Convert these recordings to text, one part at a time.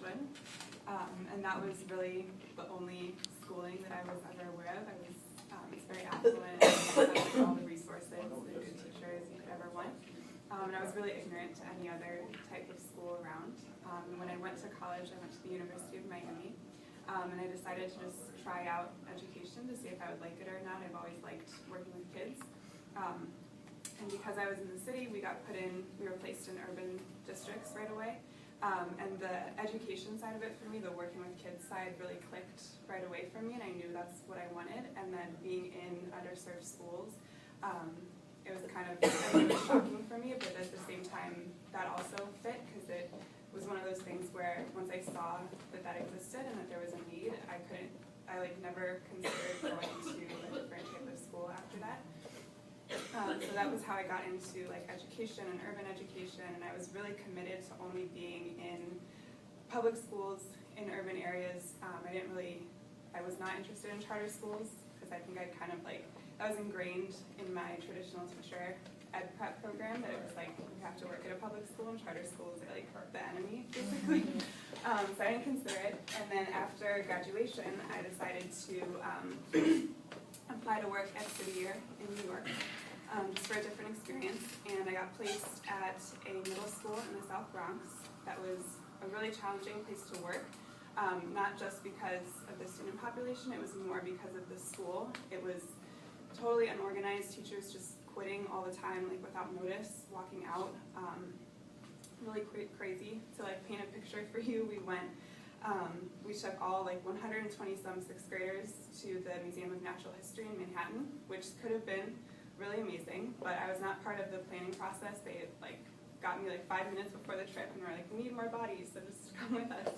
freshman, and that was really the only schooling that I was ever aware of. It's very affluent, and had all the resources and good teachers you could ever want. And I was really ignorant to any other type of school around. When I went to college, I went to the University of Miami, and I decided to just try out education to see if I would like it or not. I've always liked working with kids. And because I was in the city, we were placed in urban districts right away. And the education side of it for me, the working with kids side, really clicked right away for me, and I knew that's what I wanted. And then being in underserved schools, it was kind of shocking for me, but at the same time, that also fit, because it was one of those things where once I saw that existed and that there was a need, I never considered going to a different type of school after that. So that was how I got into education and urban education, and I was really committed to only being in public schools in urban areas. I was not interested in charter schools, because I think that was ingrained in my traditional teacher ed prep program, that it was you have to work at a public school, and charter schools are the enemy, basically. So I didn't consider it. And then after graduation, I decided to apply to work at City Year in New York, just for a different experience. And I got placed at a middle school in the South Bronx. That was a really challenging place to work, not just because of the student population, it was more because of the school. It was totally unorganized, teachers just quitting all the time, without notice, walking out. Really crazy. To paint a picture for you, we took all 120 some sixth graders to the Museum of Natural History in Manhattan, which could have been really amazing, but I was not part of the planning process. They had got me 5 minutes before the trip and were like, we need more bodies, so just come with us.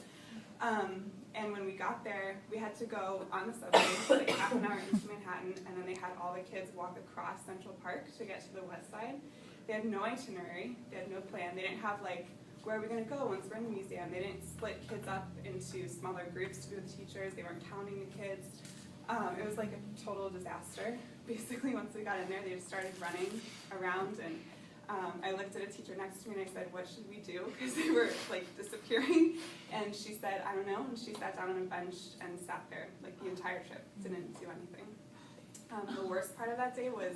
And when we got there, we had to go on the subway half an hour into Manhattan, and then they had all the kids walk across Central Park to get to the west side. They had no itinerary, they had no plan. They didn't have where are we going to go once we're in the museum? They didn't split kids up into smaller groups to be with teachers. They weren't counting the kids. It was a total disaster. Basically, once we got in there, they just started running around, and I looked at a teacher next to me and I said, what should we do? Because they were disappearing. And she said, I don't know. And she sat down on a bench and sat there the entire trip, didn't do anything. The worst part of that day was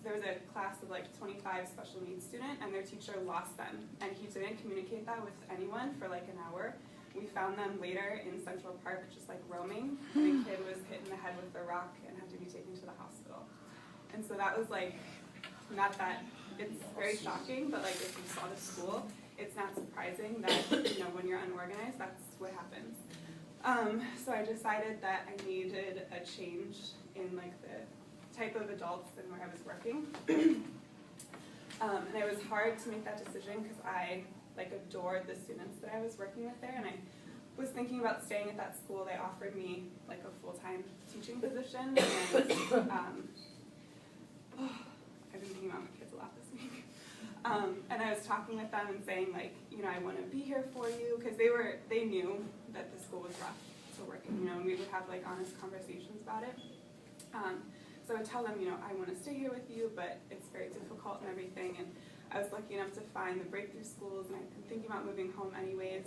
there was a class of 25 special needs students, and their teacher lost them. And he didn't communicate that with anyone for an hour. We found them later in Central Park just roaming, and a kid was hit in the head with a rock and had to be taken to the hospital. And so that was not that, it's very shocking, but if you saw the school, it's not surprising that, when you're unorganized, that's what happens. So I decided that I needed a change in the type of adults and where I was working. And it was hard to make that decision because I adored the students that I was working with there, and I was thinking about staying at that school. They offered me a full-time teaching position, and I've been thinking about my kids a lot this week. And I was talking with them and saying I want to be here for you, because they knew that the school was rough to work in, and we would have honest conversations about it. So I would tell them, I want to stay here with you, but it's very difficult and everything. And I was lucky enough to find the breakthrough schools, and I've been thinking about moving home anyways.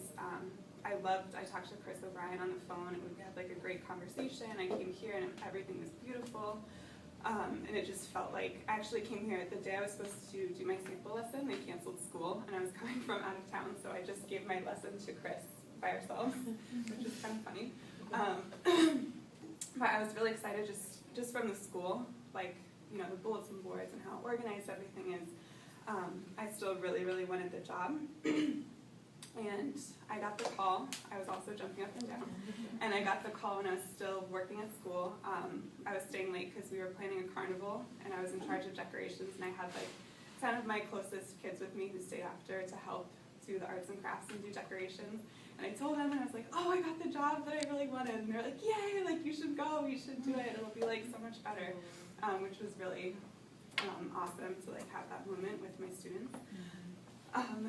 I talked to Chris O'Brien on the phone, and we had a great conversation. I came here, and everything was beautiful. And it just felt I actually came here the day I was supposed to do my sample lesson. They canceled school, and I was coming from out of town, so I just gave my lesson to Chris by ourselves, which is kind of funny. But I was really excited just from the school, the bulletin boards and how organized everything is. I still really, really wanted the job. And I got the call. I was also jumping up and down. And I got the call when I was still working at school. I was staying late because we were planning a carnival, and I was in charge of decorations, and I had 10 of my closest kids with me who stayed after to help do the arts and crafts and do decorations. And I told them, and I was like, oh, I got the job that I really wanted. And they're like, yay, you should go, you should do it. It'll be so much better, which was really awesome to have that moment with my students.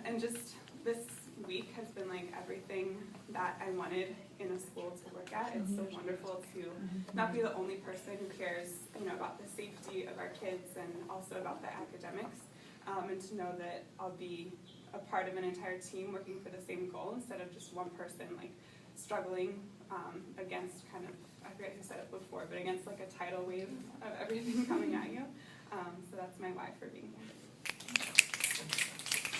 And just this week has been everything that I wanted in a school to work at. It's so wonderful to not be the only person who cares, about the safety of our kids and also about the academics, and to know that I'll be a part of an entire team working for the same goal instead of just one person like struggling against kind of, I forget who said it before, but against like a tidal wave of everything coming at you. So that's my why for being here.